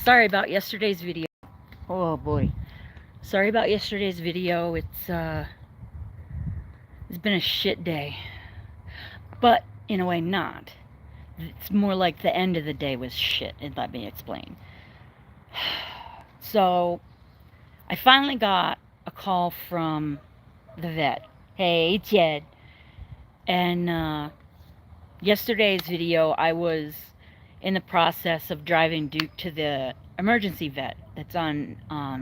Sorry about yesterday's video. Oh boy. Sorry about yesterday's video. It's been a shit day. But in a way not. It's more like the end of the day was shit, and let me explain. So I finally got a call from the vet. Hey, Jed. And yesterday's video I was in the process of driving Duke to the emergency vet that's on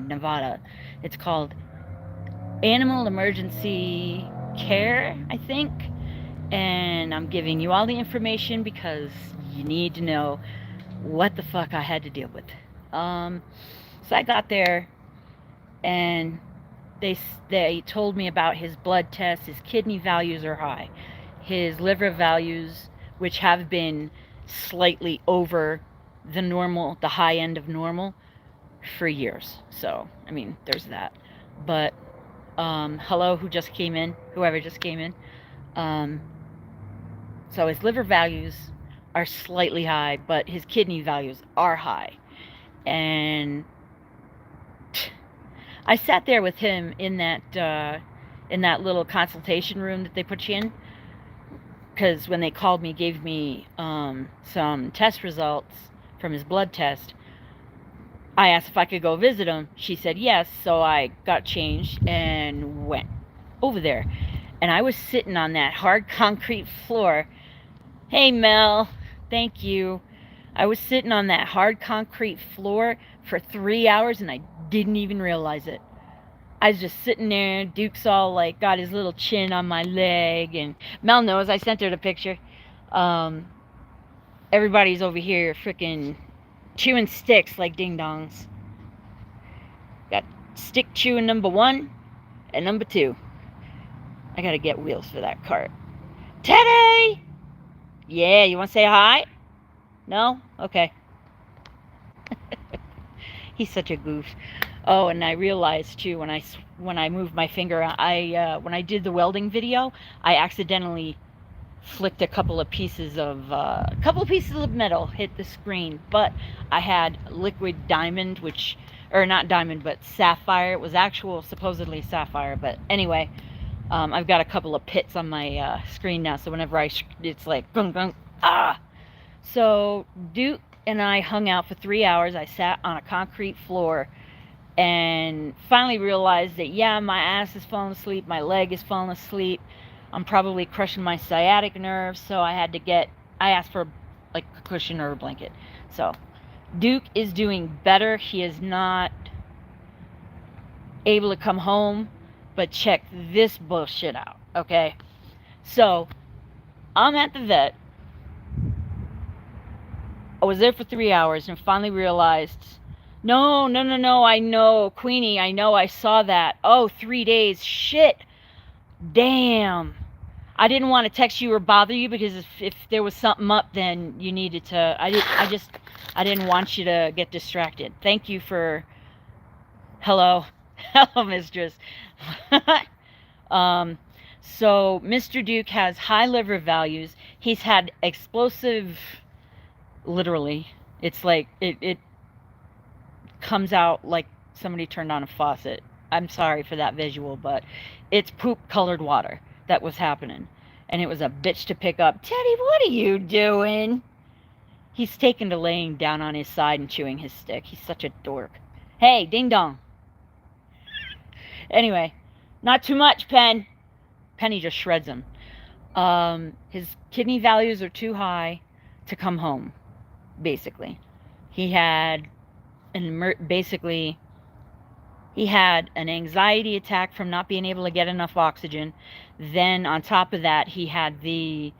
Nevada. It's called Animal Emergency Care, I think. And I'm giving you all the information because you need to know what the fuck I had to deal with. So I got there, and they told me about his blood test. His kidney values are high. His liver values, which have been slightly over the high end of normal for years. So, I mean, there's that. But, hello, whoever just came in. So his liver values are slightly high, but his kidney values are high. And I sat there with him in that little consultation room that they put you in, because when they called me, gave me some test results from his blood test. I asked if I could go visit him. She said yes, so I got changed and went over there. And I was sitting on that hard concrete floor. Hey, Mel, thank you. I was sitting on that hard concrete floor for 3 hours, and I didn't even realize it. I was just sitting there. Duke's all like got his little chin on my leg, and Mel knows I sent her the picture. Everybody's over here freaking chewing sticks like ding dongs. Got stick chewing number 1 and number 2. I gotta get wheels for that cart. Teddy! Yeah, you want to say hi? No? Okay. He's such a goof. Oh, and I realized too when I moved my finger, when I did the welding video, I accidentally flicked a couple of pieces of metal hit the screen, but I had liquid diamond, or not diamond, but sapphire. It was supposedly sapphire, but anyway, I've got a couple of pits on my screen now, so whenever it's like gung gung ah. So Duke and I hung out for 3 hours. I sat on a concrete floor and finally realized that, yeah, my ass is falling asleep, my leg is falling asleep, I'm probably crushing my sciatic nerve, so I asked for like a cushion or a blanket. So Duke is doing better. He is not able to come home, but check this bullshit out, okay? So I'm at the vet. I was there for 3 hours and finally realized, no, I know, Queenie, I know, I saw that. Oh, 3 days, shit, damn. I didn't want to text you or bother you because if there was something up, then you needed to, I didn't want you to get distracted. Thank you for, hello, mistress. So Mr. Duke has high liver values. He's had explosive, literally, it's like it comes out like somebody turned on a faucet. I'm sorry for that visual, but it's poop colored water that was happening, and it was a bitch to pick up. Teddy, what are you doing? He's taken to laying down on his side and chewing his stick. He's such a dork. Hey, ding dong. Anyway, not too much, Penny just shreds him. His kidney values are too high to come home, basically. He had an anxiety attack from not being able to get enough oxygen. Then on top of that, he had the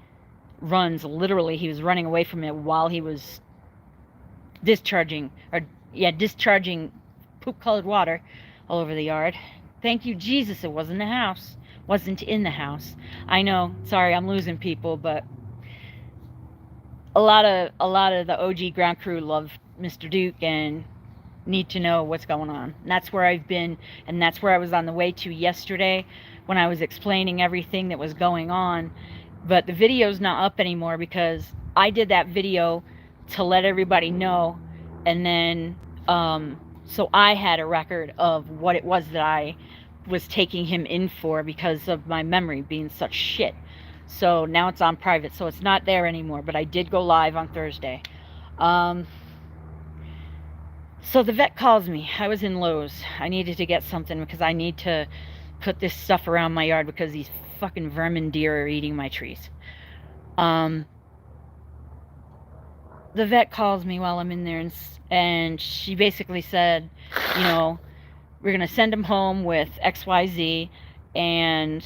runs. Literally, he was running away from it while he was discharging poop colored water all over the yard. Thank you, Jesus, it wasn't in the house. I know, sorry, I'm losing people, but a lot of the OG ground crew love Mr. Duke and need to know what's going on. And that's where I've been, and that's where I was on the way to yesterday when I was explaining everything that was going on. But the video's not up anymore because I did that video to let everybody know, and then So I had a record of what it was that I was taking him in for because of my memory being such shit. So now it's on private, so it's not there anymore, but I did go live on Thursday. Um, so the vet calls me. I was in Lowe's. I needed to get something because I need to put this stuff around my yard because these fucking vermin deer are eating my trees. Um, the vet calls me while I'm in there, and she basically said, you know, we're going to send him home with XYZ, and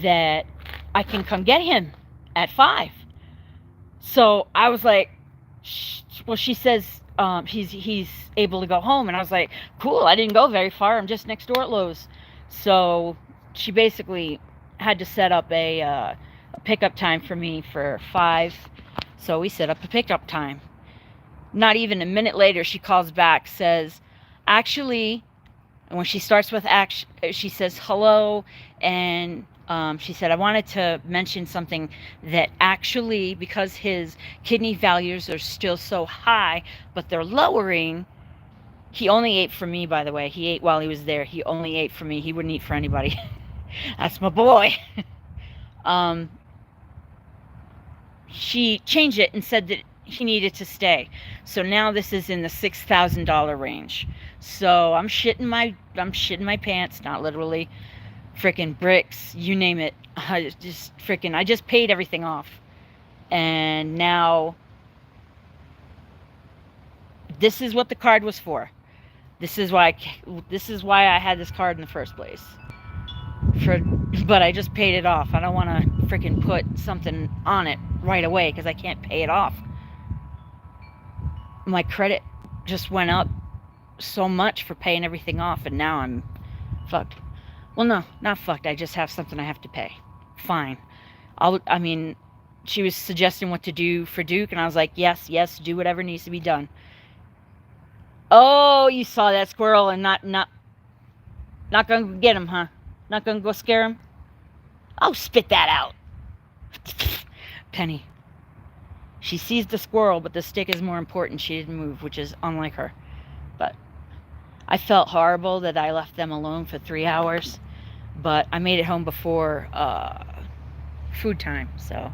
that I can come get him at 5. So I was like, well, she says he's able to go home. And I was like, cool, I didn't go very far. I'm just next door at Lowe's. So she basically had to set up a pickup time for me for 5. So we set up a pickup time. Not even a minute later, she calls back, says, actually, and when she starts with action, she says hello, and she said, I wanted to mention something that actually, because his kidney values are still so high, but they're lowering. He only ate for me, by the way. He ate while he was there. He only ate for me. He wouldn't eat for anybody. That's my boy. She changed it and said that he needed to stay. So now this is in the $6,000 range. So I'm shitting my pants, not literally. Frickin' bricks, you name it. I just paid everything off. And now this is what the card was for. This is why I had this card in the first place. But I just paid it off. I don't want to frickin' put something on it right away because I can't pay it off. My credit just went up so much for paying everything off, and now I'm fucked. Well, no, not fucked. I just have something I have to pay. Fine. She was suggesting what to do for Duke, and I was like, yes, do whatever needs to be done. Oh, you saw that squirrel and not gonna get him, huh? Not gonna go scare him? Oh, spit that out. Penny. She sees the squirrel, but the stick is more important. She didn't move, which is unlike her. But I felt horrible that I left them alone for 3 hours. But I made it home before food time, so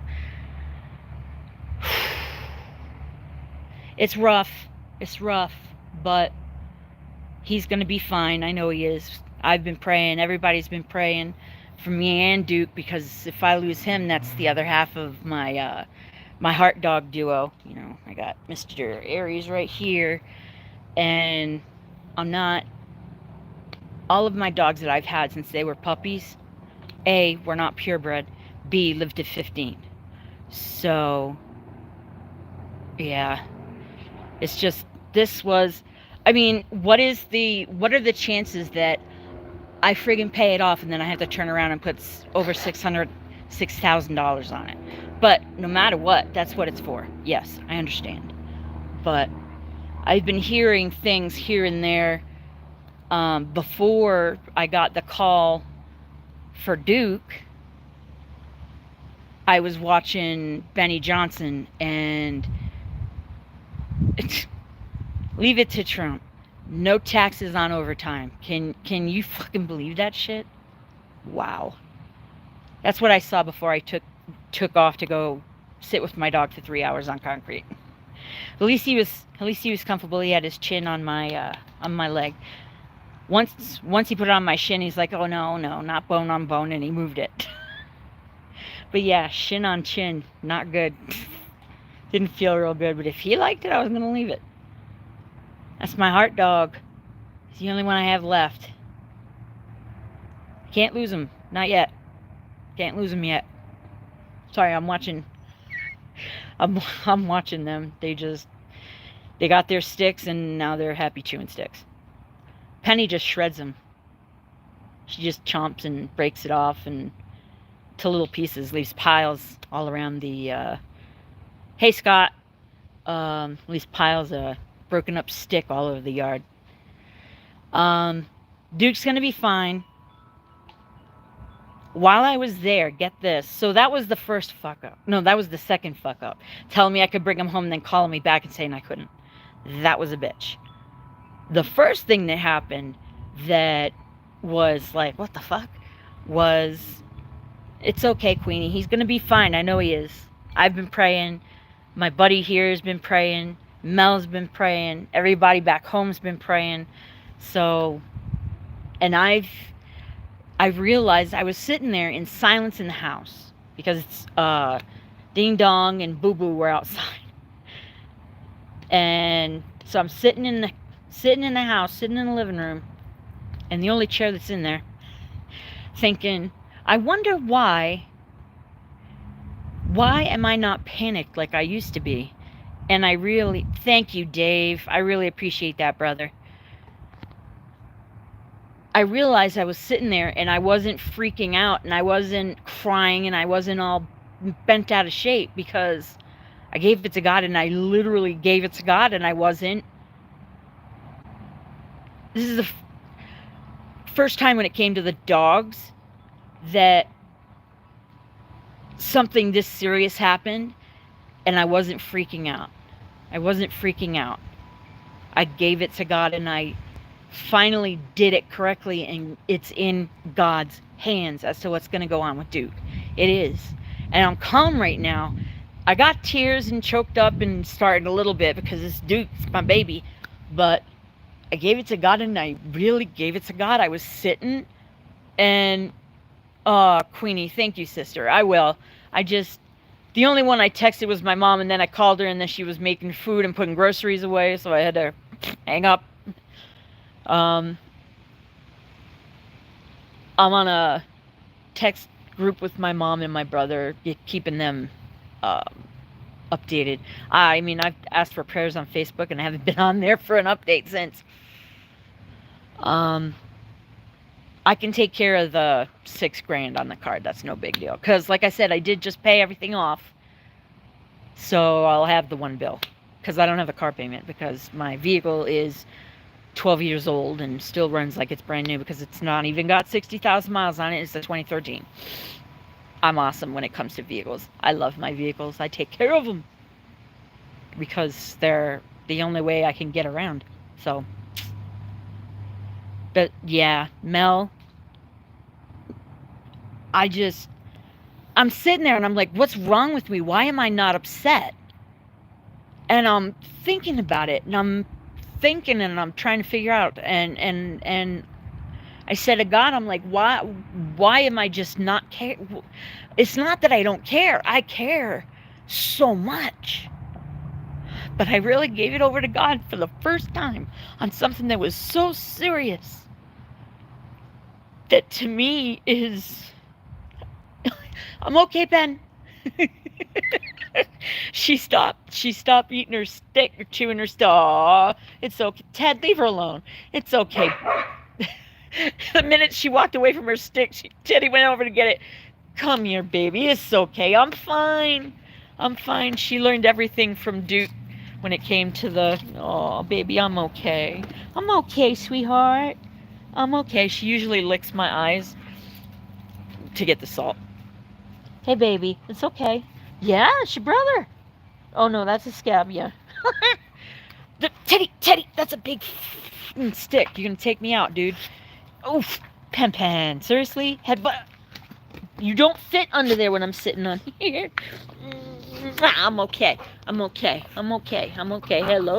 it's rough. It's rough, but he's gonna be fine. I know he is. I've been praying. Everybody's been praying for me and Duke, because if I lose him, that's the other half of my my heart dog duo. You know, I got Mr. Aries right here, and I'm not. All of my dogs that I've had since they were puppies, A, were not purebred, B, lived to 15. So, yeah, it's just, this was, what are the chances that I friggin' pay it off and then I have to turn around and put over $6,000 on it? But no matter what, that's what it's for. Yes, I understand. But I've been hearing things here and there. Before I got the call for Duke, I was watching Benny Johnson, and leave it to Trump. No taxes on overtime. Can you fucking believe that shit? Wow. That's what I saw before I took off to go sit with my dog for 3 hours on concrete. At least he was comfortable. He had his chin on my leg. Once he put it on my shin, he's like, oh no, not bone on bone, and he moved it. But yeah, shin on chin, not good. Didn't feel real good, but if he liked it, I was gonna leave it. That's my heart dog. He's the only one I have left. Can't lose him, not yet. Can't lose him yet. Sorry, I'm watching them. They got their sticks, and now they're happy chewing sticks. Penny just shreds them. She just chomps and breaks it off and to little pieces, leaves piles all around the, hey Scott, leaves piles of broken up stick all over the yard. Duke's gonna be fine. While I was there, get this, so that was the first fuck up. No, that was the second fuck up. Telling me I could bring him home, then calling me back and saying I couldn't. That was a bitch. The first thing that happened that was like, what the fuck? Was, it's okay, Queenie. He's going to be fine. I know he is. I've been praying. My buddy here has been praying. Mel's been praying. Everybody back home's been praying. So, and I realized I was sitting there in silence in the house because it's Ding Dong and Boo Boo were outside. And so I'm sitting in the house, sitting in the living room, and the only chair that's in there, thinking, I wonder why am I not panicked like I used to be? And I really, thank you, Dave. I really appreciate that, brother. I realized I was sitting there and I wasn't freaking out and I wasn't crying and I wasn't all bent out of shape because I gave it to God, and I literally gave it to God, and I wasn't. This is the first time when it came to the dogs that something this serious happened and I wasn't freaking out. I wasn't freaking out. I gave it to God, and I finally did it correctly, and it's in God's hands as to what's going to go on with Duke. It is. And I'm calm right now. I got tears and choked up and started a little bit because it's Duke's my baby. But I gave it to God, and I really gave it to God. I was sitting and, Queenie, thank you, sister. I will. The only one I texted was my mom, and then I called her, and then she was making food and putting groceries away, so I had to hang up. I'm on a text group with my mom and my brother, keeping them updated. I mean, I've asked for prayers on Facebook, and I haven't been on there for an update since. I can take care of the $6,000 on the card. That's no big deal. Because, like I said, I did just pay everything off. So I'll have the one bill. Because I don't have a car payment. Because my vehicle is 12 years old and still runs like it's brand new. Because it's not even got 60,000 miles on it. It's a 2013. I'm awesome when it comes to vehicles. I love my vehicles. I take care of them. Because they're the only way I can get around. So... But yeah, Mel, I'm sitting there and I'm like, what's wrong with me? Why am I not upset? And I'm thinking about it, and I'm thinking, and I'm trying to figure out, and I said to God, I'm like, why am I just not care? It's not that I don't care. I care so much. But I really gave it over to God for the first time on something that was so serious. That to me is, I'm okay, Ben. She stopped eating her stick or chewing her stuff. It's okay. Ted, leave her alone. It's okay. The minute she walked away from her stick, Teddy went over to get it. Come here, baby. It's okay. I'm fine. She learned everything from Duke when it came to oh, baby, I'm okay. I'm okay, sweetheart. I'm okay. She usually licks my eyes to get the salt. Hey, baby. It's okay. Yeah, it's your brother. Oh, no, that's a scab, yeah. Teddy, that's a big stick. You're going to take me out, dude. Oof. Pan. Seriously? Headbutt. You don't fit under there when I'm sitting on here. I'm okay. Hello,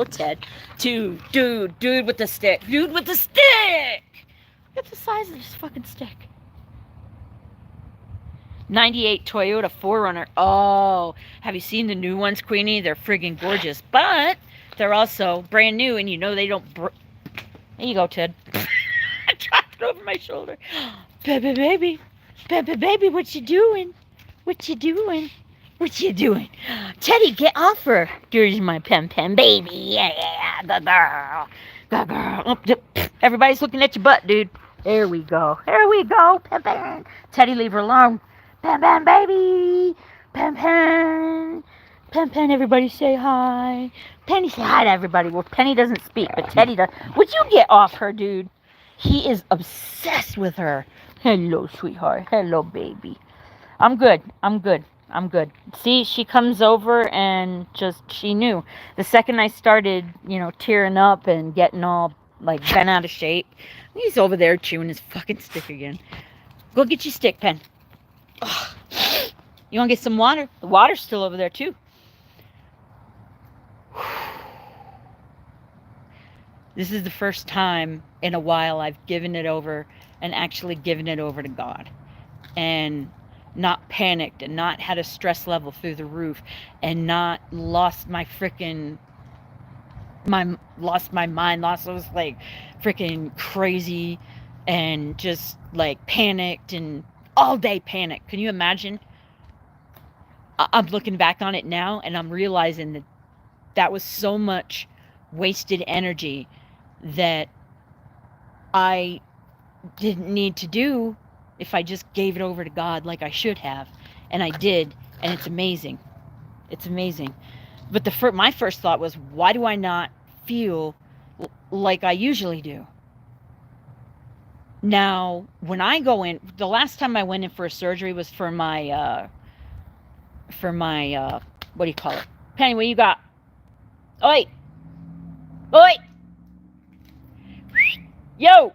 Ted. Dude with the stick. Look at the size of this fucking stick. 98 Toyota 4Runner. Oh, have you seen the new ones, Queenie? They're friggin' gorgeous. But they're also brand new, and you know they don't... There you go, Ted. I dropped it over my shoulder. Baby, what you doing? Teddy, get off her. Here's my Pen baby. Yeah, the girl. Everybody's looking at your butt, dude. There we go, Pen. Teddy, leave her alone. Pen, baby. Pen. Everybody say hi. Penny, say hi to everybody. Well, Penny doesn't speak, but Teddy does. Would you get off her, dude? He is obsessed with her. Hello, sweetheart. Hello, baby. I'm good. See, she comes over and she knew. The second I started, tearing up and getting all like bent out of shape. He's over there chewing his fucking stick again. Go get your stick, Pen. Ugh. You want to get some water? The water's still over there, too. This is the first time in a while I've given it over and actually given it over to God. And not panicked and not had a stress level through the roof and not lost my freaking lost my mind, lost, I was like freaking crazy and just like panicked and all day panic. Can you imagine? I'm looking back on it now and I'm realizing that that was so much wasted energy that I didn't need to do if I just gave it over to God like I should have. And I did, and it's amazing. It's amazing. But my first thought was, why do I not feel like I usually do? Now, when I go in, the last time I went in for a surgery was for my what do you call it? Penny, what you got? Oi! Oi! Yo!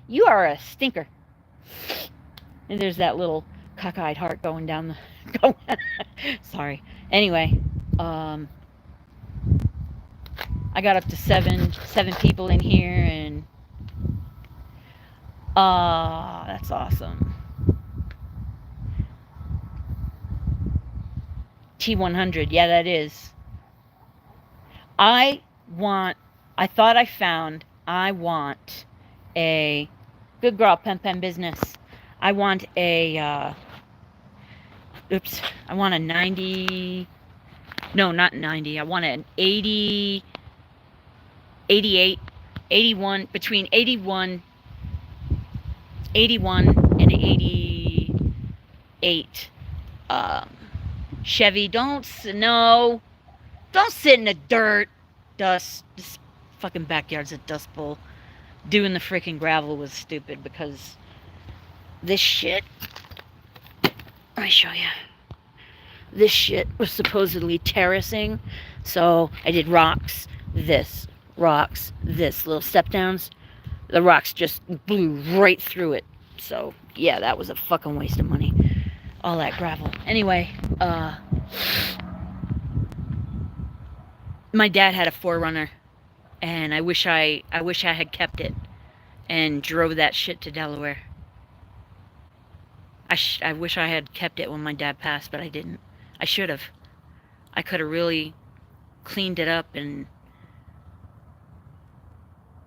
You are a stinker. And there's that little cockeyed heart going down the... Sorry. Anyway, I got up to seven people in here, and... that's awesome. T100, yeah, that is. I want a... Good girl, Pen business. I want a... I want a 90... No, not 90. I want an 80... 88... 81... Between 81... 81 and 88... Chevy, don't sit in the dirt, dust. This fucking backyard's a dust bowl. Doing the freaking gravel was stupid because this shit, let me show you. This shit was supposedly terracing, so I did rocks, this, little step downs. The rocks just blew right through it. So yeah, that was a fucking waste of money. All that gravel. Anyway, my dad had a 4Runner, and I wish I had kept it and drove that shit to Delaware. I wish I had kept it when my dad passed, but I didn't. I should have. I could have really cleaned it up, and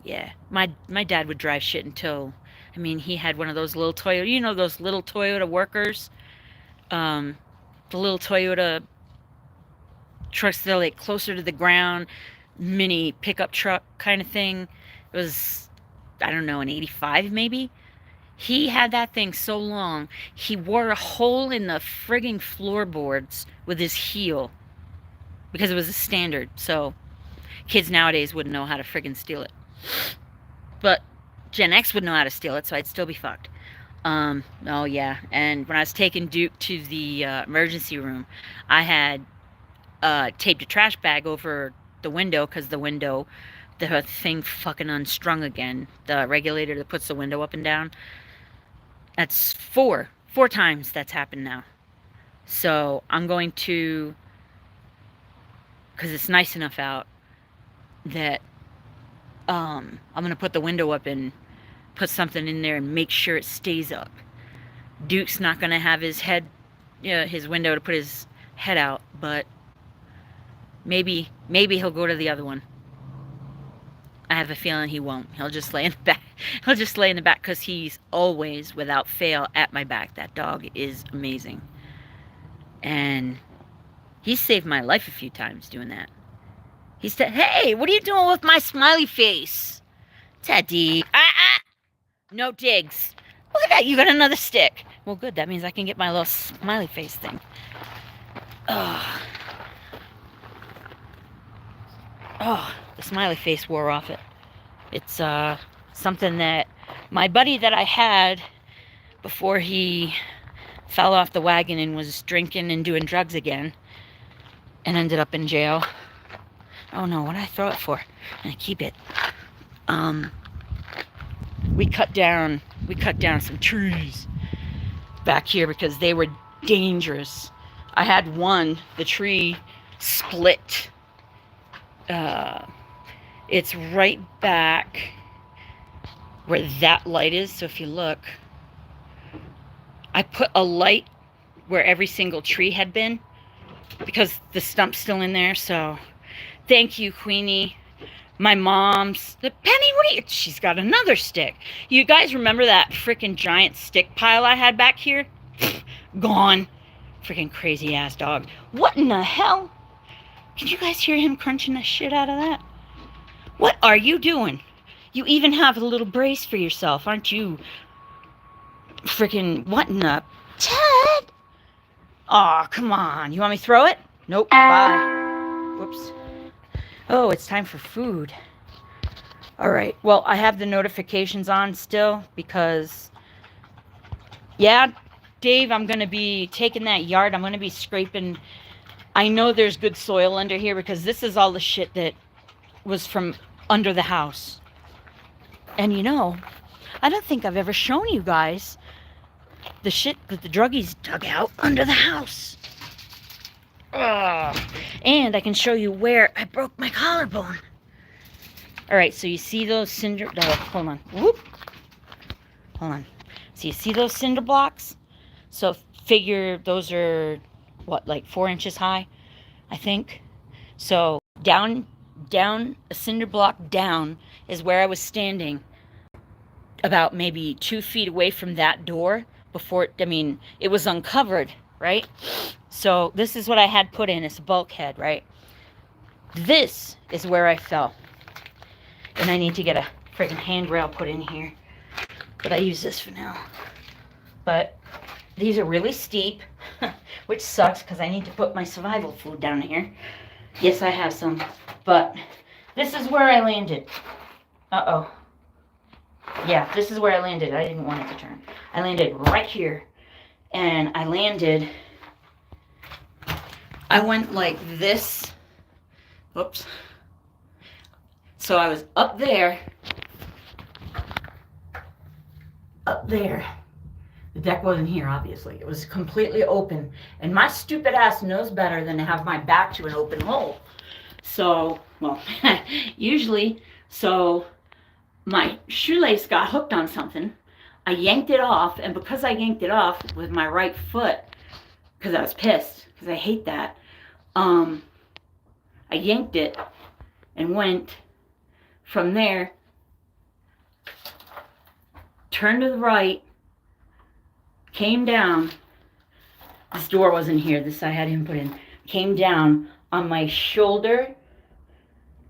yeah, my dad would drive shit until, I mean, he had one of those little Toyota, you know, those little Toyota workers, the little Toyota trucks that are like closer to the ground, mini pickup truck kind of thing. It was, I don't know, an 85 maybe. He had that thing so long, he wore a hole in the frigging floorboards with his heel because it was a standard. So kids nowadays wouldn't know how to friggin' steal it. But Gen X would know how to steal it, so I'd still be fucked. Oh yeah, and when I was taking Duke to the emergency room, I had taped a trash bag over the window because the thing fucking unstrung again. The regulator that puts the window up and down. That's four times that's happened now. So I'm going to, because it's nice enough out, that I'm going to put the window up and put something in there and make sure it stays up. Duke's not going to have his head, his window to put his head out, but maybe he'll go to the other one. I have a feeling he won't. He'll just lay in the back. He'll just lay in the back because he's always, without fail, at my back. That dog is amazing. And he's saved my life a few times doing that. He said, "Hey, what are you doing with my smiley face?" Teddy. No digs. Look at that, you got another stick. Well, good, that means I can get my little smiley face thing. Oh, the smiley face wore off it. It's something that my buddy that I had before he fell off the wagon and was drinking and doing drugs again and ended up in jail. Oh no, what did I throw it for? And I keep it. we cut down some trees back here because they were dangerous. I had the tree split. It's right back where that light is. So if you look, I put a light where every single tree had been because the stump's still in there. So thank you, Queenie. My mom's, the Penny, she's got another stick. You guys remember that freaking giant stick pile I had back here? Gone. Freaking crazy ass dog. What in the hell? Can you guys hear him crunching the shit out of that? What are you doing? You even have a little brace for yourself, aren't you? Freaking, what in the... Ted! Aw, come on. You want me to throw it? Nope. Bye. Whoops. Oh, it's time for food. All right. Well, I have the notifications on still because, yeah, Dave, I'm going to be taking that yard. I'm going to be scraping. I know there's good soil under here because this is all the shit that was from under the house. And you know, I don't think I've ever shown you guys the shit that the druggies dug out under the house. And I can show you where I broke my collarbone. All right, so you see those cinder... Oh, hold on. Whoop. Hold on. So you see those cinder blocks? So figure those are, what, like 4 inches high, I think. So down, a cinder block down is where I was standing about maybe 2 feet away from that door before, it was uncovered, right? So this is what I had put in. It's a bulkhead, right? This is where I fell. And I need to get a freaking handrail put in here. But I use this for now. But these are really steep, which sucks because I need to put my survival food down here. Yes, I have some. But this is where I landed. Uh-oh. Yeah, this is where I landed. I didn't want it to turn. I landed right here. And I went like this. Oops. So I was up there. The deck wasn't here, obviously. It was completely open. And my stupid ass knows better than to have my back to an open hole. So, well, usually, so my shoelace got hooked on something. I yanked it off, and because I yanked it off with my right foot, because I was pissed, because I hate that, I yanked it and went from there, turned to the right, came down. This door wasn't here. This I had him put in. Came down on my shoulder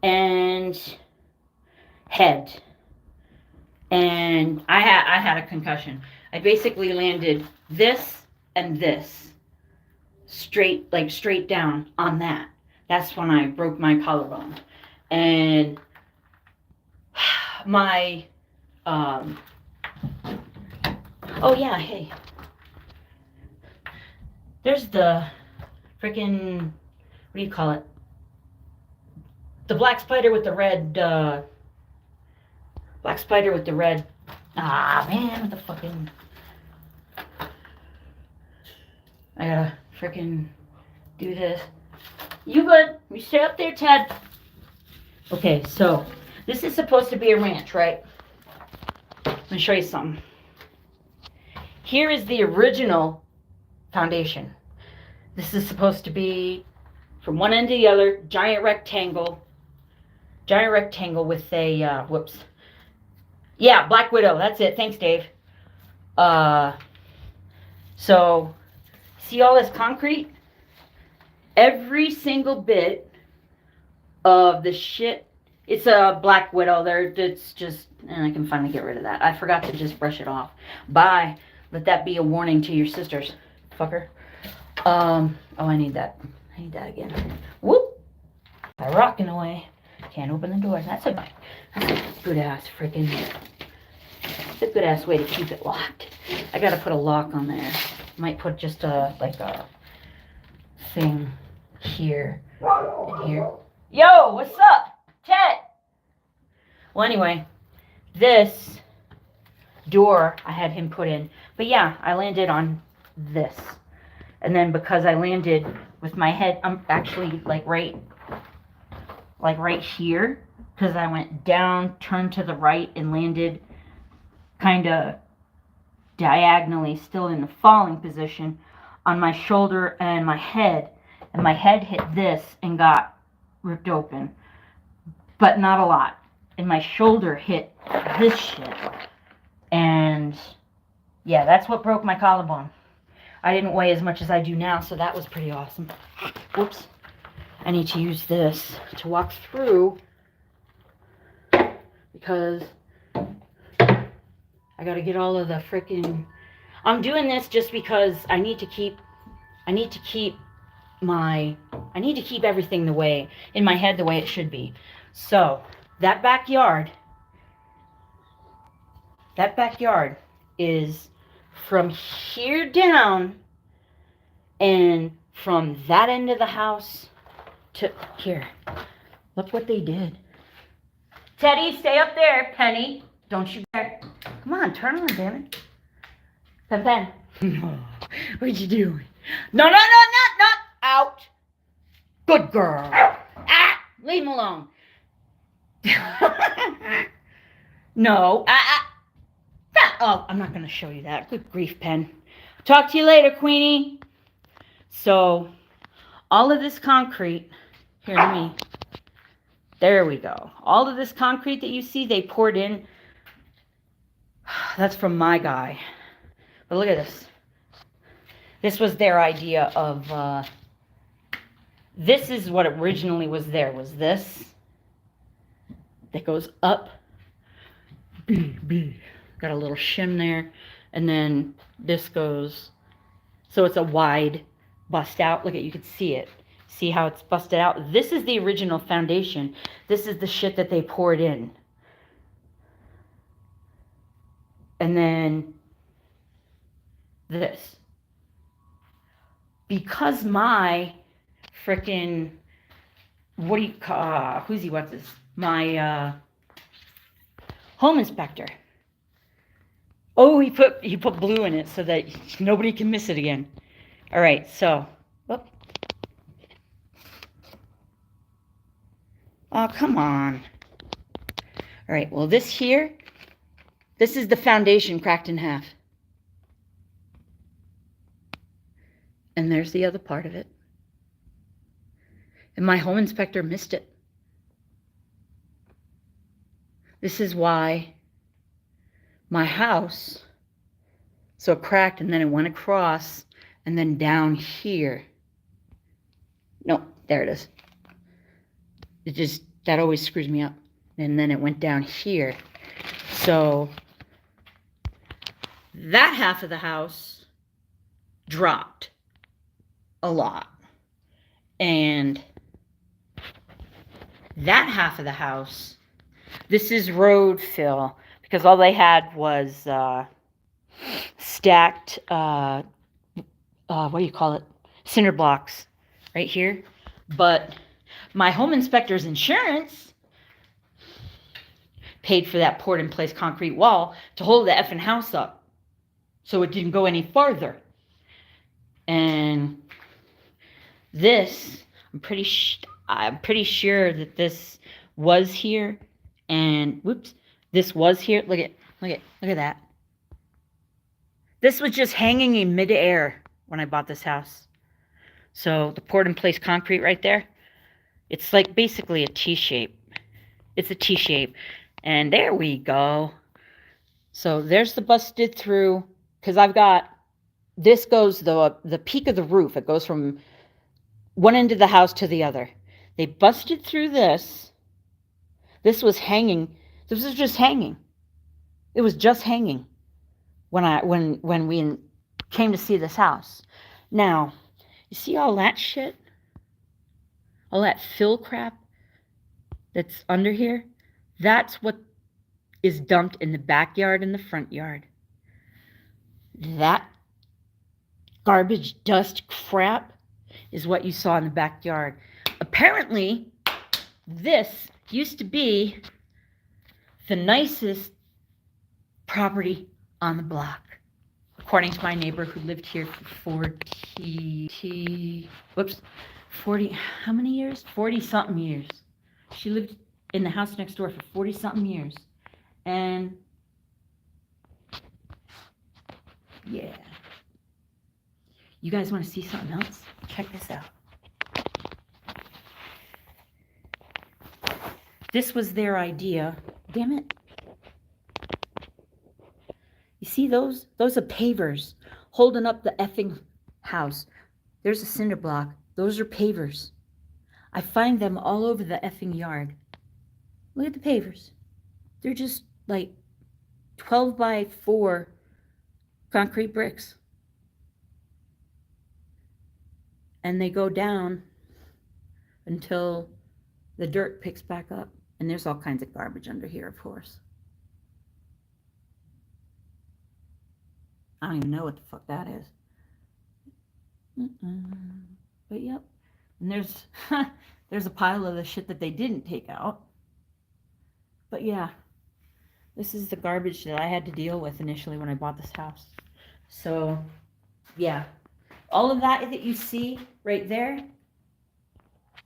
and head. And I had a concussion. I basically landed this and this straight down on that. That's when I broke my collarbone. And my oh yeah, hey, there's the freaking, what do you call it, the black spider with the red man, what the fucking, I gotta freaking do this. You good? You stay up there, Ted. Okay, so this is supposed to be a ranch, right? Let me show you something. Here is the original foundation. This is supposed to be from one end to the other, giant rectangle with a, whoops. Yeah, Black Widow, that's it. Thanks, Dave. So, see all this concrete? Every single bit of the shit, it's a Black Widow there. It's just, and I can finally get rid of that. I forgot to just brush it off. Bye. Let that be a warning to your sisters, fucker. Oh, I need that. I need that again. Whoop! I'm rocking away. Can't open the door. That's a good ass freaking. It's a good ass way to keep it locked. I gotta put a lock on there. Might put just a thing here and here. Yo, what's up, Ted? Well, anyway, this door I had him put in. But yeah, I landed on this. And then because I landed with my head, I'm actually like right here, because I went down, turned to the right, and landed kind of diagonally, still in the falling position, on my shoulder and my head. And my head hit this and got ripped open, but not a lot. And my shoulder hit this shit. And yeah, that's what broke my collarbone. I didn't weigh as much as I do now, so that was pretty awesome. Whoops. I need to use this to walk through because I gotta get all of the freaking... I'm doing this just because I need to keep everything the way, in my head, the way it should be. So, that backyard is from here down, and from that end of the house to here. Look what they did. Teddy, stay up there. Penny, don't you dare. Come on, turn on, damn it. Pen. What'd you do? No, not out. Good girl. Ah, leave him alone. No. Oh, I'm not going to show you that. Good grief, Pen. Talk to you later, Queenie. So, all of this concrete, here to me. There we go. All of this concrete that you see, they poured in. That's from my guy. But look at this. This was their idea of, this is what originally was there, was this. That goes up. Got a little shim there. And then this goes, so it's a wide bust out. Look at, you can see it. See how it's busted out? This is the original foundation. This is the shit that they poured in. And then this. Because my frickin', what do you call, what's this? My home inspector. Oh, he put blue in it so that nobody can miss it again. All right, so, whoop. Oh, come on. All right, well, this here, this is the foundation cracked in half. And there's the other part of it. And my home inspector missed it. This is why my house, so it cracked and then it went across and then down here. No, there it is. It just, that always screws me up. And then it went down here. So that half of the house dropped a lot. And that half of the house, this is road fill, because all they had was stacked, what do you call it? Cinder blocks right here. But my home inspector's insurance paid for that poured in place concrete wall to hold the effing house up so it didn't go any farther. And this, I'm pretty sure that this was here, and whoops, this was here. Look at that. This was just hanging in midair when I bought this house. So the poured in place concrete right there, it's like basically a T-shape. It's a T-shape. And there we go. So there's the busted through, because I've got, this goes, the peak of the roof, it goes from one end of the house to the other. They busted through this. This was hanging. This was just hanging. It was just hanging when we came to see this house. Now, you see all that shit? All that fill crap that's under here? That's what is dumped in the backyard and the front yard. That garbage dust crap is what you saw in the backyard. Apparently, this used to be the nicest property on the block, according to my neighbor who lived here for 40, how many years? 40 something years. She lived in the house next door for 40 something years. And yeah. You guys want to see something else? Check this out. This was their idea. Damn it. You see those? Those are pavers holding up the effing house. There's a cinder block. Those are pavers. I find them all over the effing yard. Look at the pavers. They're just like 12 by 4 concrete bricks. And they go down until the dirt picks back up. And there's all kinds of garbage under here, of course. I don't even know what the fuck that is. But yep. And there's a pile of the shit that they didn't take out. But yeah, this is the garbage that I had to deal with initially when I bought this house. So yeah, all of that you see right there,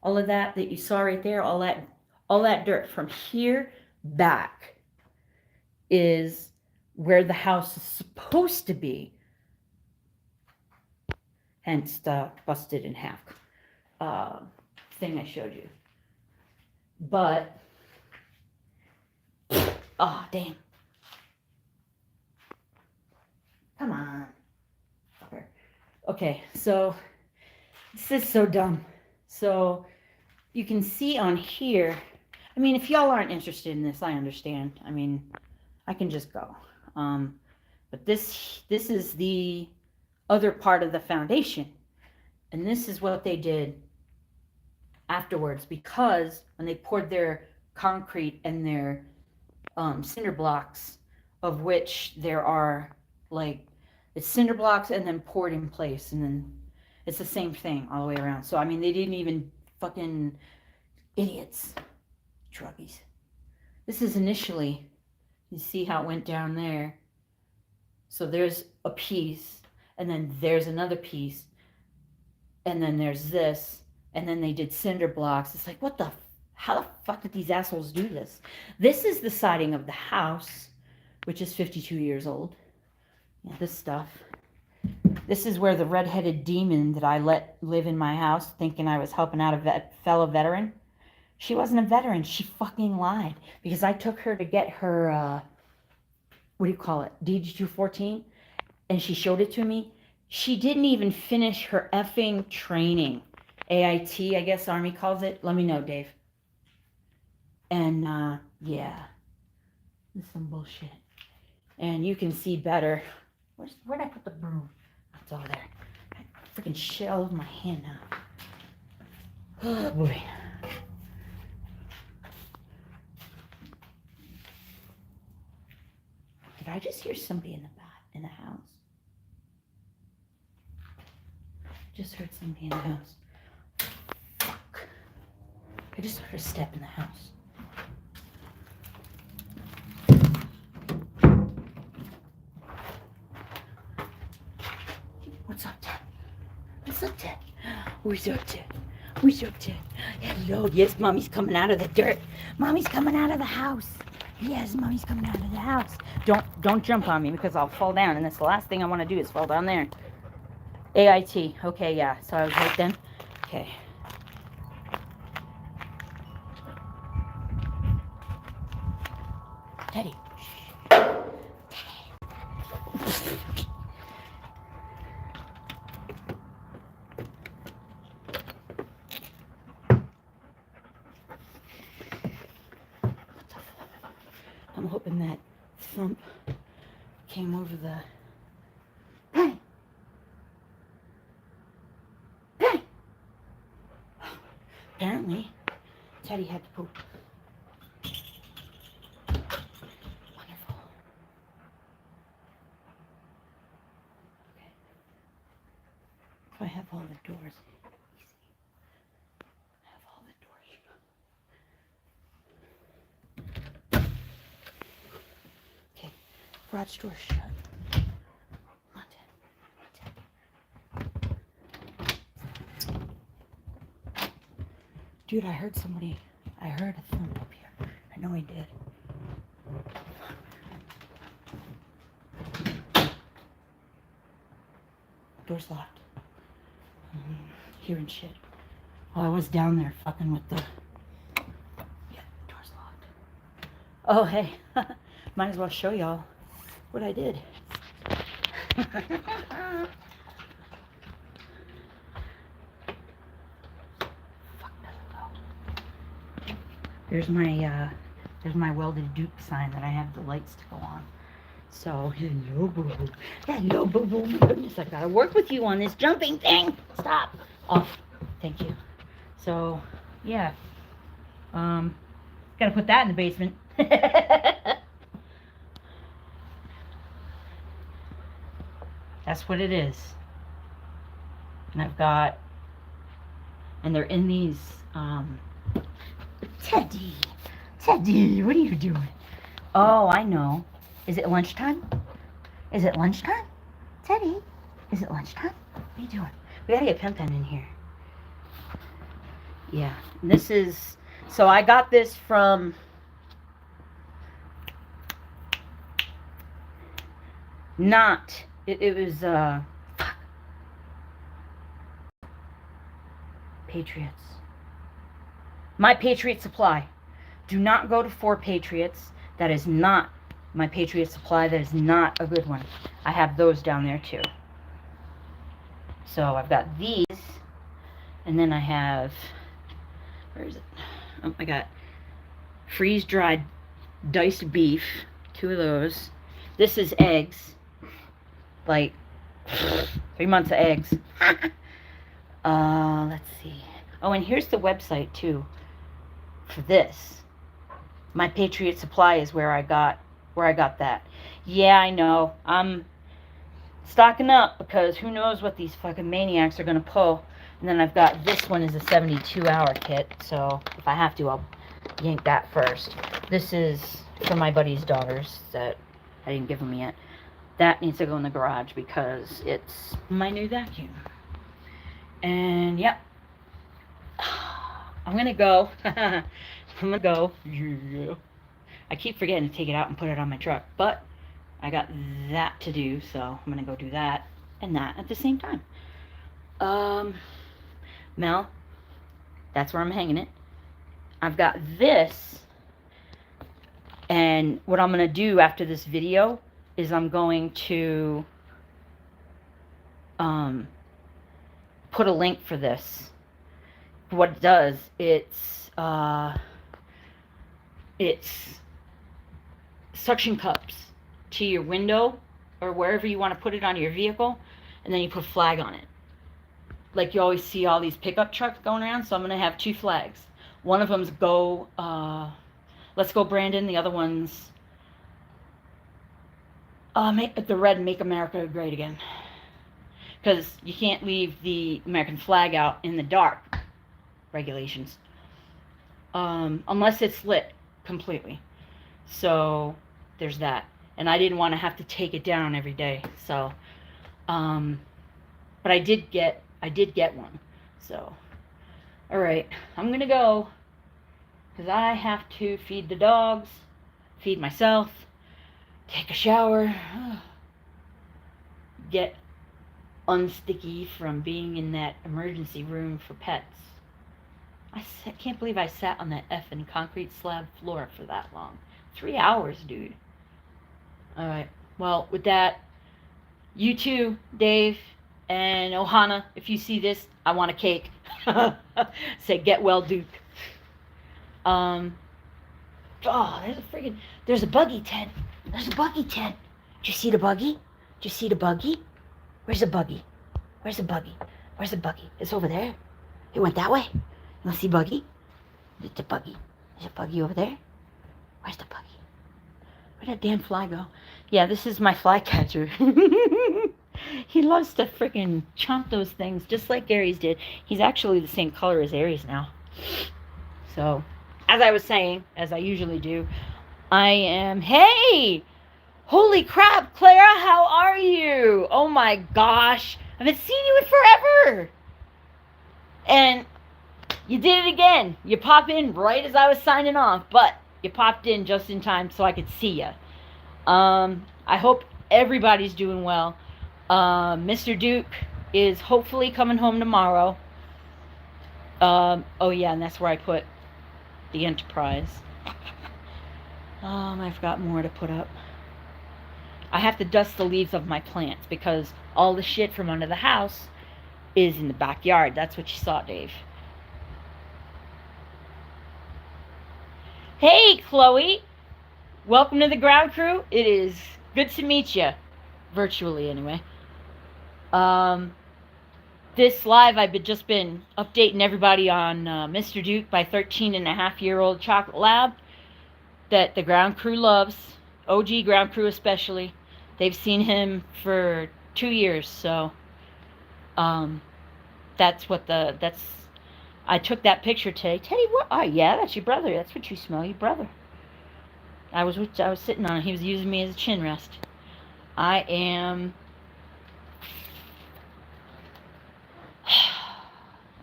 all of that you saw right there, all that dirt from here back is where the house is supposed to be. Hence the busted in half thing I showed you. But, oh, damn. Come on. Fucker. Okay, so this is so dumb. So you can see on here, I mean, if y'all aren't interested in this, I understand. I mean, I can just go. But this is the other part of the foundation. And this is what they did afterwards, because when they poured their concrete and their cinder blocks, of which there are like, it's cinder blocks and then poured in place, and then it's the same thing all the way around. So I mean, they didn't even, fucking idiots, druggies. This is initially, you see how it went down there. So there's a piece, and then there's another piece, and then there's this, and then they did cinder blocks. It's like, how the fuck did these assholes do this? This is the siding of the house, which is 52 years old. Yeah, this stuff. This is where the red-headed demon that I let live in my house, thinking I was helping out a fellow veteran. She wasn't a veteran. She fucking lied. Because I took her to get her, what do you call it? DD-214. And she showed it to me. She didn't even finish her effing training. AIT, I guess Army calls it. Let me know, Dave. And, yeah. This is some bullshit. And you can see better. Where'd I put the broom? It's over there. Freaking shit all over my hand now. Oh, boy. Did I just hear somebody in the house? Just heard somebody in the house. Fuck. I just heard a step in the house. What's up, Ted? What's up, Ted? What's up, Ted? What's up, Ted? Hello. Yes, Mommy's coming out of the dirt. Mommy's coming out of the house. Yes, Mommy's coming out of the house. Don't jump on me, because I'll fall down, and that's the last thing I want to do is fall down there. AIT. Okay, yeah. So I was right then. Okay. Teddy. I'm hoping that thump came over the... Hey! Hey! Apparently, Teddy had to poop. Wonderful. Okay. If I have all the doors... Garage door shut. Come on, Dad. Dude, I heard somebody. I heard a thump up here. I know he did. Door's locked. Hearing shit. Oh, I was down there fucking with the... Yeah, door's locked. Oh, hey. Might as well show y'all what I did. There's my welded Duke sign that I have the lights to go on. So, hello, boo-boo. Hello, boo-boo. My goodness, I gotta work with you on this jumping thing. Stop. Off. Thank you. So, yeah. Gotta put that in the basement. That's what it is. And I've got... And they're in these, Teddy. Teddy, what are you doing? Oh, I know. Is it lunchtime? Is it lunchtime? Teddy, is it lunchtime? What are you doing? We gotta get Pen in here. Yeah, this is... So I got this from... It was, Patriots. My Patriot Supply. Do not go to 4 Patriots. That is not my Patriot Supply. That is not a good one. I have those down there too. So I've got these. And then I have... Where is it? Oh, I got freeze-dried diced beef. 2 of those. This is eggs. Like 3 months of eggs. Let's see. Oh, and here's the website too for this. My Patriot Supply is where I got that. Yeah, I know. I'm stocking up because who knows what these fucking maniacs are gonna pull. And then I've got this one is a 72-hour kit, so if I have to, I'll yank that first. This is for my buddy's daughters that I didn't give them yet. That needs to go in the garage because it's my new vacuum. And yep. I'm gonna go. I'm gonna go. Yeah. I keep forgetting to take it out and put it on my truck, but I got that to do, so I'm gonna go do that and that at the same time. Mel, that's where I'm hanging it. I've got this, and what I'm gonna do after this video is I'm going to put a link for this. What it does, it's suction cups to your window or wherever you want to put it on your vehicle, and then you put a flag on it. Like you always see all these pickup trucks going around, so I'm going to have 2 flags. One of them's go, let's go Brandon, the other one's make the red Make America Great Again. Because you can't leave the American flag out in the dark. Regulations. Unless it's lit completely. So there's that. And I didn't want to have to take it down every day. So, but I did get one. So, all right, I'm going to go. Because I have to feed the dogs, feed myself, take a shower, get unsticky from being in that emergency room for pets. I can't believe I sat on that effing concrete slab floor for that long. 3 hours, dude. Alright, well, with that, you too, Dave and Ohana, if you see this, I want a cake. Say, get well, Duke. Oh, there's a buggy, Ted. There's a buggy, Ted. Did you see the buggy? Did you see the buggy? Where's the buggy? Where's the buggy? Where's the buggy? It's over there. It went that way. You want to see buggy? There's a buggy. There's a buggy over there. Where's the buggy? Where'd that damn fly go? Yeah, this is my fly catcher. He loves to freaking chomp those things just like Gary's did. He's actually the same color as Aries now. So, as I was saying, as I usually do, I am... Hey! Holy crap, Clara, how are you? Oh my gosh, I haven't seen you in forever. And you did it again. You pop in right as I was signing off, but you popped in just in time so I could see you. I hope everybody's doing well. Mr. Duke is hopefully coming home tomorrow. Oh yeah, and that's where I put the Enterprise. I forgot more to put up. I have to dust the leaves of my plants because all the shit from under the house is in the backyard. That's what you saw, Dave. Hey, Chloe. Welcome to the ground crew. It is good to meet you. Virtually, anyway. This live, I've just been updating everybody on Mr. Duke, my 13-and-a-half-year-old chocolate lab that the ground crew loves. OG ground crew especially. They've seen him for 2 years, so that's I took that picture today. Teddy, what? Oh yeah, that's your brother. That's what you smell, your brother. I was sitting on it. He was using me as a chin rest. I am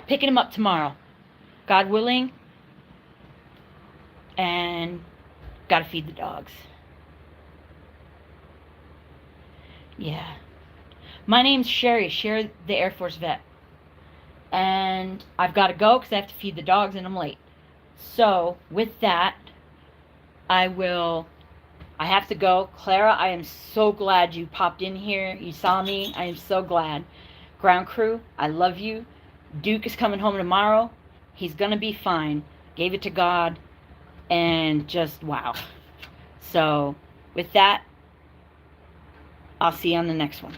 picking him up tomorrow, God willing, and gotta feed the dogs. Yeah. My name's Sherry the Air Force vet. And I've got to go because I have to feed the dogs and I'm late. So, with that, I have to go. Clara, I am so glad you popped in here. You saw me. I am so glad. Ground crew, I love you. Duke is coming home tomorrow. He's going to be fine. Gave it to God. And just, wow. So, with that, I'll see you on the next one.